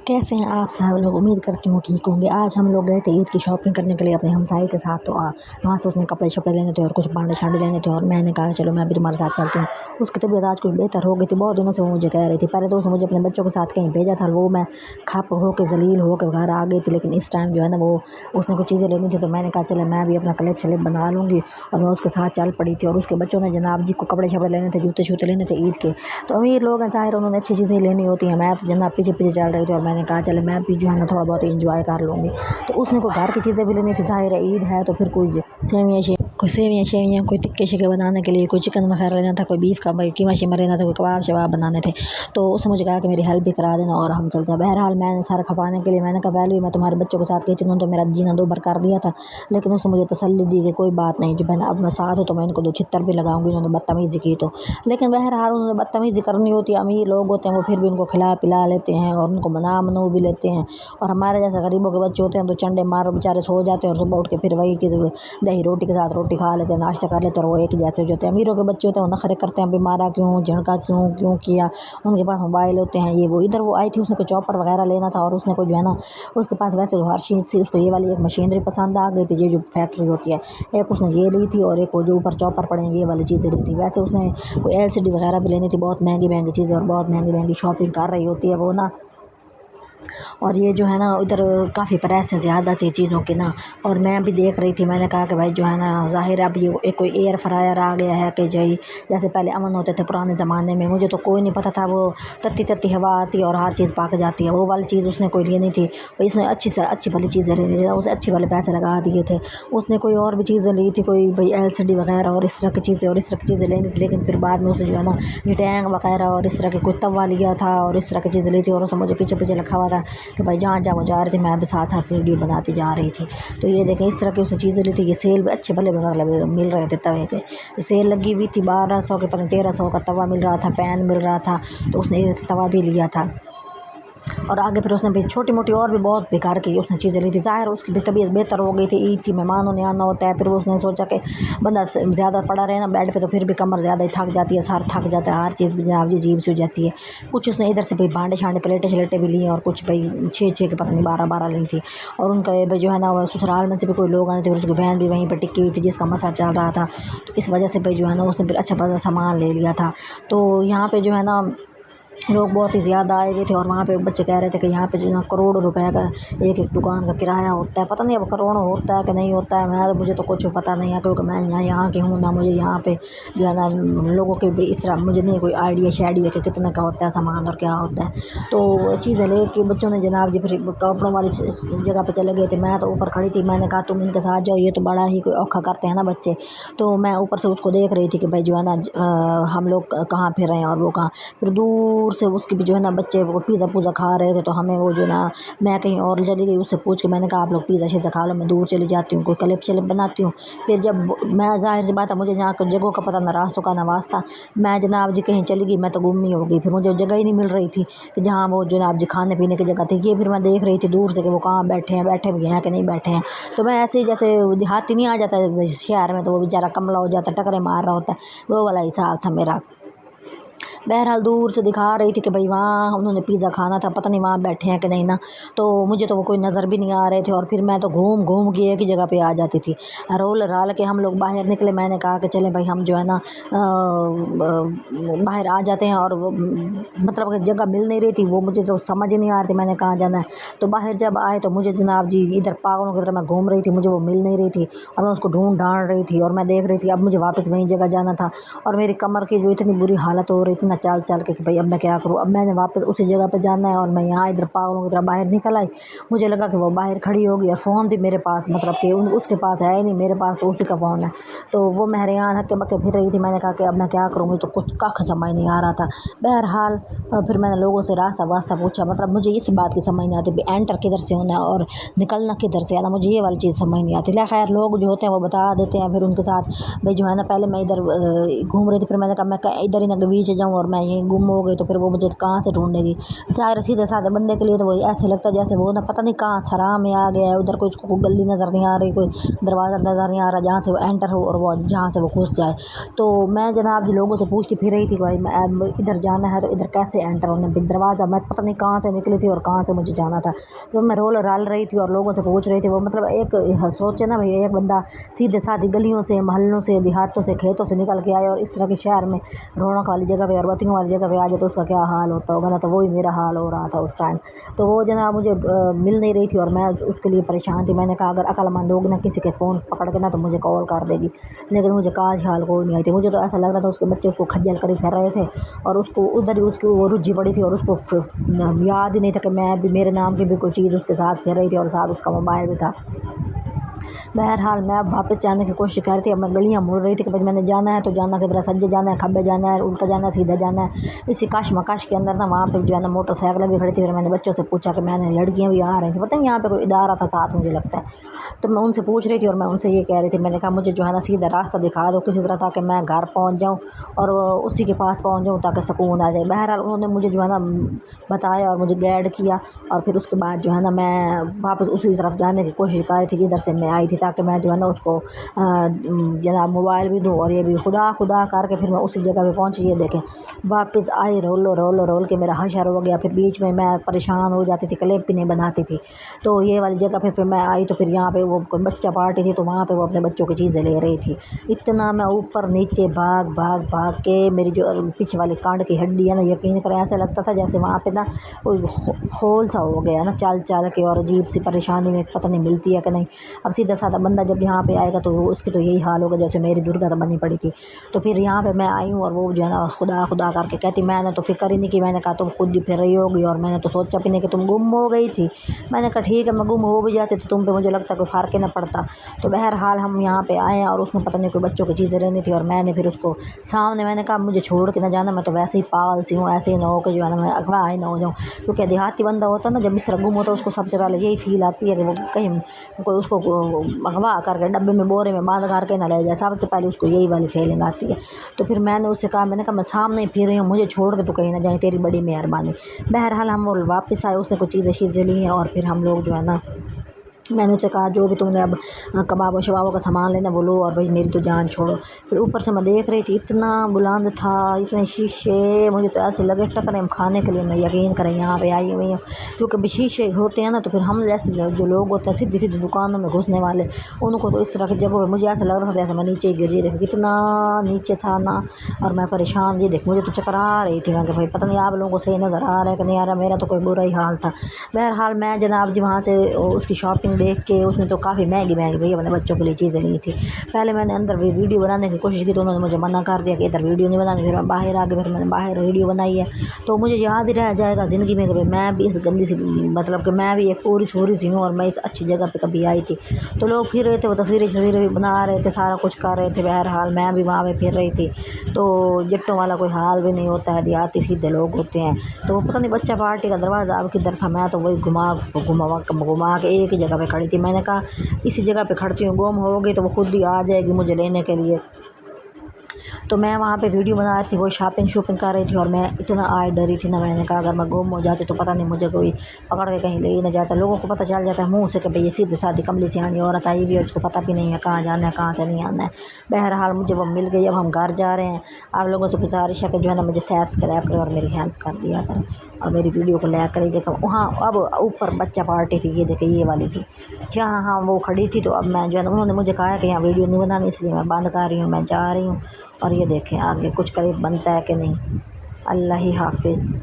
कैसे हैं आप सब लोग। उम्मीद करती हूँ ठीक होंगे। आज हम लोग गए थे ईद की शॉपिंग करने के लिए अपने हमसाये के साथ। तो वहाँ से उसने कपड़े शपड़े लेने थे और कुछ बांडे शांडे लेने थे और मैंने कहा चलो मैं भी तुम्हारे साथ चलती हूँ। उसकी तबीयत आज कुछ बेहतर हो गई थी। बहुत दिनों से वो मुझे कह रही थी। पहले तो उसने मुझे अपने बच्चों के साथ कहीं भेजा था, वो मैं खप हो के जलील हो के घर आ गई थी। लेकिन इस टाइम जो है ना वो उसने कुछ चीज़ें लेनी थी, तो मैंने कहा चलो मैं भी अपना क्लिप शलिप बना लूँगी और मैं उसके साथ चल पड़ी थी। और उसके बच्चों ने जनाब जी को कपड़े शपड़े लेने थे, जूते शूते लेने थे ईद के। तो अमीर लोग हैं, ज़ाहिर उन्होंने अच्छी चीज़ें लेनी होती हैं। मैं तो जनाब पीछे पीछे चल रही थी और मैंने कहा चले मैं भी जो है ना थोड़ा बहुत इंजॉय कर लूँगी। तो उसने कोई घर की चीज़ें भी लेनी थी, ज़ाहिर है ईद है तो फिर सेवियाँ शेवियाँ कोई टिक्के शिक्के बनाने के लिए, कोई चिकन वगैरह लेना था, कोई बीफ का कीमा शीमा लेना था, कोई कबाब शबाब बनाने थे। तो उसने मुझे कहा कि मेरी हेल्प भी करा देना और हम चलते हैं। बहरहाल मैंने सारा खपाने के लिए मैंने कहा पहले भी मैं तुम्हारे बच्चों के साथ गई थी, उन्होंने तो मेरा जीना दो बार कर दिया था। लेकिन उसने मुझे तसल्ली दी कि कोई बात नहीं, जब मैं अब मैं साथ हूँ तो मैं इनको दो छित्तर भी लगाऊंगी। उन्होंने बदतमीज़ी की तो, लेकिन बहरहाल उन्होंने बदतमीज़ी करनी होती है। अमीर लोग होते हैं वो फिर भी उनको खिला पिला लेते हैं और उनको मना मनो भी लेते हैं। और हमारे जैसे गरीबों के बच्चे होते हैं तो चंडे मार बेचारे सो जाते हैं और सुबह उठ के फिर वही कि दही रोटी के साथ रोटी खा लेते हैं, नाश्ता कर लेते हैं। और वो एक जैसे जो होते हैं अमीरों के बच्चे होते हैं वो नखरे करते हैं, बीमारा क्यों, झड़का क्यों क्यों किया, उनके पास मोबाइल होते हैं ये वो। इधर वो आई थी, उसने कोई चॉपर वगैरह लेना था और उसने कोई जो है ना उसके पास वैसे हर चीज़ थी। उसको ये वाली एक मशीनरी पसंद आ गई थी, ये जो फैक्ट्री होती है। एक उसने ये ली थी और एक वो जो ऊपर चॉपर पड़े हैं ये वाली चीज़ें ली थी। वैसे उसने कोई LCD वगैरह भी लेनी थी, बहुत महंगी महंगी चीज़ें और बहुत महंगी महंगी शॉपिंग कर रही होती है वो ना। और ये जो है ना इधर काफ़ी प्राइस ज़्यादा थी चीज़ों की ना। और मैं भी देख रही थी, मैंने कहा कि भाई जो है ना ज़ाहिर है अब ये एक कोई एयर फ्रायर आ गया है कि जैसे पहले अमन होते थे पुराने ज़माने में। मुझे तो कोई नहीं पता था वो तत्ती तत्ती हवा आती है और हर चीज़ पक जाती है। वो वाली चीज़ उसने कोई लेनी थी। इसने अच्छी से अच्छी भली चीज़ें लेनी थी, उसे अच्छे वाले पैसे लगा दिए थे। उसने कोई और भी चीज़ें ली थी, कोई भाई LCD वगैरह और इस तरह की चीज़ें और इस तरह की चीज़ें लेनी थी। लेकिन फिर बाद में उसने जो है ना ये टैंग वगैरह और इस तरह के कोई तवा लिया था और इस तरह की चीज़ें ली थी। और उसने मुझे पीछे पीछे लिखा हुआ था कि भाई जहाँ जहाँ वो जा रही थी मैं भी साथ साथ वीडियो बनाती जा रही थी। तो ये देखें इस तरह की उसने चीज़ें ली थी। ये सेल भी अच्छे भले मतलब मिल रहे थे तवे पे। सेल लगी हुई थी 1200 के, पता 1300 का तवा मिल रहा था, पैन मिल रहा था। तो उसने एक तवा भी लिया था। और आगे फिर उसने भी छोटी मोटी और भी बहुत बेकार की उसने चीज़ें ली थी। ज़ाहिर उसकी भी तबीयत बेहतर हो गई थी, ईद की मेहमानों ने आना होता है। फिर उसने सोचा कि बंदा ज़्यादा पड़ा रहे ना बेड पे तो फिर भी कमर ज़्यादा ही थक जाती है, सर थक जाता है, हर चीज़ भी जनाब जी अजीब सी हो जाती है। कुछ उसने इधर से भाई भांडे शांडे प्लेटें शलेटें भी लिए और कुछ भाई 6 के पता नहीं 12 ली थी। और उनका भाई जो है ना ससुराल में से भी कोई लोग आए थे और उसकी बहन भी वहीं पर टिकी हुई थी जिसका मसला चल रहा था। तो इस वजह से भाई जो है ना उसने फिर अच्छा खासा सामान ले लिया था। तो यहाँ पर जो है ना लोग बहुत ही ज़्यादा आए हुए थे और वहाँ पे बच्चे कह रहे थे कि यहाँ पे जो है करोड़ों रुपए का एक एक दुकान का किराया होता है। पता नहीं अब करोड़ों होता है कि नहीं होता है, मुझे तो कुछ पता नहीं है क्योंकि मैं यहाँ की हूँ ना। मुझे यहाँ पे जो है ना लोगों के भी इस तरह मुझे नहीं कोई आइडिया शाइडिया कि कितना का होता है सामान और क्या होता है। तो चीज़ें ले के बच्चों ने जनाब जी फिर कपड़ों वाली जगह पर चले गए थे। मैं तो ऊपर खड़ी थी, मैंने कहा तुम इनके साथ जाओ, ये तो बड़ा ही कोई औखा करते हैं ना बच्चे। तो मैं ऊपर से उसको देख रही थी कि भाई जो है ना हम लोग कहाँ फिर रहे हैं और वो कहाँ। फिर दूर से उसके भी जो है ना बच्चे वो पिज़्ज़ा पुज़्ज़ा खा रहे थे। तो हमें वो जो ना मैं कहीं और चली गई, उससे पूछ के मैंने कहा आप लोग पिज़्ज़ा शिज़्ज़ा खा लो, मैं दूर चली जाती हूँ, कोई क्लिप शलिप बनाती हूँ। फिर जब मैं ज़ाहिर सी बात है मुझे यहाँ जगहों का पता ना रास्तों का ना वास्ता, मैं जनाब जी कहीं चली गई, मैं तो गुम ही हो गई। फिर मुझे जगह ही नहीं मिल रही थी कि जहाँ वो जनाब जी खाने पीने की जगह थी। ये फिर मैं देख रही थी दूर से कि वो कहाँ बैठे हैं, बैठे भी हैं कि नहीं बैठे हैं। तो मैं ऐसे ही जैसे देहाती नहीं आ जाता शहर में तो वो बेचारा कमला हो जाता, टकरे मार रहा होता है, वो वाला हिसाब था मेरा। बहरहाल दूर से दिखा रही थी कि भाई वहाँ उन्होंने पिज़्ज़ा खाना था, पता नहीं वहाँ बैठे हैं कि नहीं ना। तो मुझे तो वो कोई नज़र भी नहीं आ रहे थे और फिर मैं तो घूम घूम के एक ही जगह पे आ जाती थी। रोल राल के हम लोग बाहर निकले, मैंने कहा कि चलें भाई हम जो है ना बाहर आ जाते हैं। और वो मतलब जगह मिल नहीं रही थी, वो मुझे तो समझ ही नहीं आ रही थी मैंने कहाँ जाना है। तो बाहर जब आए तो मुझे जनाब जी इधर पागलों की तरह मैं घूम रही थी, मुझे वो मिल नहीं रही थी और मैं उसको ढूंढ ढांड रही थी। और मैं देख रही थी अब मुझे वापस वहीं जगह जाना था और मेरी कमर की जो इतनी बुरी हालत हो रही थी ना चल चल के कि भाई अब मैं क्या करूँ। अब मैंने वापस उसी जगह पे जाना है और मैं यहाँ इधर पागलों की तरह बाहर निकल आई। मुझे लगा कि वो बाहर खड़ी होगी और फ़ोन भी मेरे पास मतलब कि उसके पास है ही नहीं, मेरे पास तो उसी का फ़ोन है। तो वो महरियान हक्के बक्के फिर रही थी। मैंने कहा कि अब मैं क्या करूँगी, तो कुछ कख समझ नहीं आ रहा था। बहरहाल फिर मैंने लोगों से रास्ता वास्ता पूछा, मतलब मुझे इस बात की समझ नहीं आती एंटर किधर से होना है और निकलना किधर से आना, मुझे ये वाली चीज़ समझ नहीं आती। खैर लोग जो होते हैं वो बता देते हैं। फिर उनके साथ भाई जो है ना पहले मैं इधर घूम रही थी, फिर मैंने कहा मैं इधर ही ना बीच जाऊँ और मैं यहीं गुम हो गई तो फिर वो मुझे कहाँ से ढूंढेगी। ज़ाहिर सीधे साधे बंदे के लिए तो वो ऐसे लगता है जैसे वो ना पता नहीं कहाँ सराह में आ गया है, उधर कोई उसको गली नज़र नहीं आ रही, कोई दरवाज़ा नज़र नहीं आ रहा जहाँ से वो एंटर हो और वो जहाँ से वो घुस जाए। तो मैं जनाब जी लोगों से पूछती फिर रही थी भाई मैं इधर जाना है तो इधर कैसे एंटर होना, दरवाज़ा मैं पता नहीं कहाँ से निकली थी और कहाँ से मुझे जाना था। तो मैं रोल रल रही थी और लोगों से पूछ रही थी। वो मतलब एक सोचे ना भाई, एक बंदा सीधे साधी गलियों से, मोहल्लों से, देहातों से, खेतों से निकल के आए और इस तरह के शहर में रौनक वाली जगह पे और बत्तियों वाली जगह पे आ जाए तो उसका क्या हाल होता होगा ना। तो वही मेरा हाल हो रहा था उस टाइम। तो वो जनाब मुझे मिल नहीं रही थी और मैं उसके लिए परेशान थी। मैंने कहा अगर अक्लमंद होगी ना किसी के फ़ोन पकड़ के ना तो मुझे कॉल कर देगी, लेकिन मुझे काज हाल कोई नहीं आई थी। मुझे तो ऐसा लग रहा था उसके बच्चे उसको खज्जल कर फिर रहे थे और उसको उधर ही उसकी वो रुझी पड़ी थी और उसको याद ही नहीं था कि मैं भी, मेरे नाम की भी कोई चीज़ उसके साथ फिर रही थी और साथ उसका मोबाइल भी था। बहरहाल मैं अब वापस जाने की कोशिश कर रही थी। अब मैं गलियाँ मुड़ रही थी कि भाई मैंने जाना है तो जाना किधर है, सज्जे जाना है, खब्बे जाना है, उल्टा जाना है, सीधा जाना है। इसी कशमकश के अंदर ना वहाँ पे जो है ना मोटरसाइकिलें भी खड़ी थी। फिर मैंने बच्चों से पूछा कि मैंने लड़कियाँ भी आ रही थी, पता नहीं यहाँ पे कोई इदारा था साथ मुझे लगता है। तो मैं उनसे पूछ रही थी और मैं उनसे ये कह रही थी, मैंने कहा मुझे जो है ना सीधा रास्ता दिखा दो किसी तरह ताकि मैं घर पहुँच जाऊँ और उसी के पास पहुँच जाऊँ ताकि सुकून आ जाए। बहरहाल उन्होंने मुझे जो है ना बताया और मुझे गाइड किया और फिर उसके बाद जो है ना मैं वापस उसी तरफ जाने की कोशिश कर रही थी जिधर से मैं आई थी, ताकि मैं जो है ना उसको जनाब मोबाइल भी दूँ। और ये भी खुदा खुदा करके फिर मैं उसी जगह पे पहुंची। ये देखें वापस आई, रोल के मेरा हशर हो गया। फिर बीच में मैं परेशान हो जाती थी, क्लिप भी नहीं बनाती थी। तो ये वाली जगह पे फिर मैं आई तो फिर यहाँ पे वो कोई बच्चा पार्टी थी तो वहाँ पे वो अपने बच्चों की चीज़ें ले रही थी। इतना मैं ऊपर नीचे भाग के मेरी जो पीछे वाली कांड की हड्डी है ना, यकीन करें ऐसा लगता था जैसे वहाँ पे ना कोई होल सा हो गया ना चल के, और अजीब सी परेशानी में पता नहीं मिलती है कि नहीं। अब सीधा साधा बंदा जब यहाँ पे आएगा तो उसकी तो यही हाल होगा जैसे मेरी दुर्गत बनी पड़ी थी। तो फिर यहाँ पे मैं आई हूँ और वो जो है ना खुदा खुदा करके कहती, मैंने तो फिक्र ही नहीं की। मैंने कहा तुम खुद ही फिर रही होगी और मैंने तो सोचा भी नहीं कि तुम गुम हो गई थी। मैंने कहा ठीक है मैं गुम हो भी जाती तो तुम पे मुझे लगता कोई फ़र्क ही ना पड़ता। तो बहरहाल हम यहाँ पे आए और उसने पता नहीं कोई बच्चों की चीज़ें रहनी थी और मैंने फिर उसको सामने मैंने कहा मुझे छोड़ के ना जाना, मैं तो वैसे ही पागल सी हूँ, ऐसे ही ना हो कि जो है ना मैं अगवा ही ना हो जाऊँ। क्योंकि देहाती बंदा होता है ना जब इस तरह गुम होता है उसको सबसे पहले यही फील आती है कि वो कहीं कोई उसको अगवा करके डब्बे में बोरे में बांध करके ना ले जाए, सबसे पहले उसको यही वाली फीलिंग आती है। तो फिर मैंने उससे कहा, मैंने कहा मैं सामने ही फिर रही हूँ, मुझे छोड़ के तो कहीं ना जाए, तेरी बड़ी मेहरबानी। बहरहाल हम वो वापस आए, उसने कुछ चीज़ें ली हैं और फिर हम लोग जो है ना मैंने उससे कहा जो भी तुमने अब कबाब और शबाबों का सामान लेना वो लो और भाई मेरी तो जान छोड़ो। फिर ऊपर से मैं देख रही थी इतना बुलंद था, इतने शीशे, मुझे तो ऐसे लगे टकरे खाने के लिए मैं यकीन करें यहाँ पे आई हुई हूँ। क्योंकि शीशे होते हैं ना तो फिर हम जैसे जो लोग होते हैं सीधी सीधी दुकानों में घुसने वाले, उनको तो इस तरह की जगह पर मुझे ऐसा लग रहा था जैसे मैं नीचे ही गिर रही। देखो कितना नीचे था ना और मैं परेशान। ये देख मुझे तो चक्कर आ रही थी। मैं कि भाई पता नहीं आप लोगों को सही नज़र आ रहा है कि नहीं आ रहा, मेरा तो कोई बुरा ही हाल था। बहरहाल मैं जनाब जी वहाँ से उसकी शॉपिंग देख के, उसने तो काफ़ी महंगी भैया मैंने बच्चों के लिए चीज़ें ली थी। पहले मैंने अंदर वीडियो बनाने की कोशिश की तो उन्होंने मुझे मना कर दिया कि इधर वीडियो नहीं बनानी। फिर मैं बाहर आ गई, फिर मैंने बाहर वीडियो बनाई है। तो मुझे याद ही रह जाएगा ज़िंदगी में कि भाई मैं भी इस गंदी सी, मतलब कि मैं भी एक पूरी छोरी सी हूँ और मैं इस अच्छी जगह पर कभी आई थी। तो लोग फिर रहे थे, वो तस्वीरें भी बना रहे थे, सारा कुछ कर रहे थे। बहरहाल मैं भी वहाँ पर फिर रही थी। तो जट्टों वाला कोई हाल भी नहीं होता है, देहाती सीधे लोग होते हैं। तो पता नहीं बच्चा पार्टी का दरवाज़ा अब किधर था, मैं तो वही घुमा के एक ही जगह पे खड़ी थी। मैंने कहा इसी जगह पे खड़ती हूँ, गुम हो गई तो वो खुद ही आ जाएगी मुझे लेने के लिए। तो मैं वहाँ पे वीडियो बना रही थी, वो शॉपिंग कर रही थी और मैं इतना डरी थी ना। मैंने कहा अगर मैं गुम हो जाती तो पता नहीं मुझे कोई पकड़ के कहीं ले ही ना जाता। लोगों को पता चल जाता है मुँह से कि भाई ये सीधे साधी कमली सियानी औरत आई भी है, उसको पता भी नहीं है कहाँ जाना है कहाँ से नहीं आना है। बहरहाल मुझे वो मिल गई। अब हम घर जा रहे हैं। आप लोगों से गुजारिश है कि जो है ना मुझे सब्सक्राइब करें और मेरी हेल्प कर दिया करें और मेरी वीडियो को लाइक करें। देखो वहाँ अब ऊपर बच्चा पार्टी थी, ये देखे ये वाली थी जहाँ हाँ वो खड़ी थी। तो अब मैं जो है ना उन्होंने मुझे कहा है कि यहाँ वीडियो नहीं बनानी, इसलिए मैं बंद कर रही हूँ, मैं जा रही हूँ। और ये देखें आगे कुछ करीब बनता है कि नहीं। अल्लाह ही हाफिज़।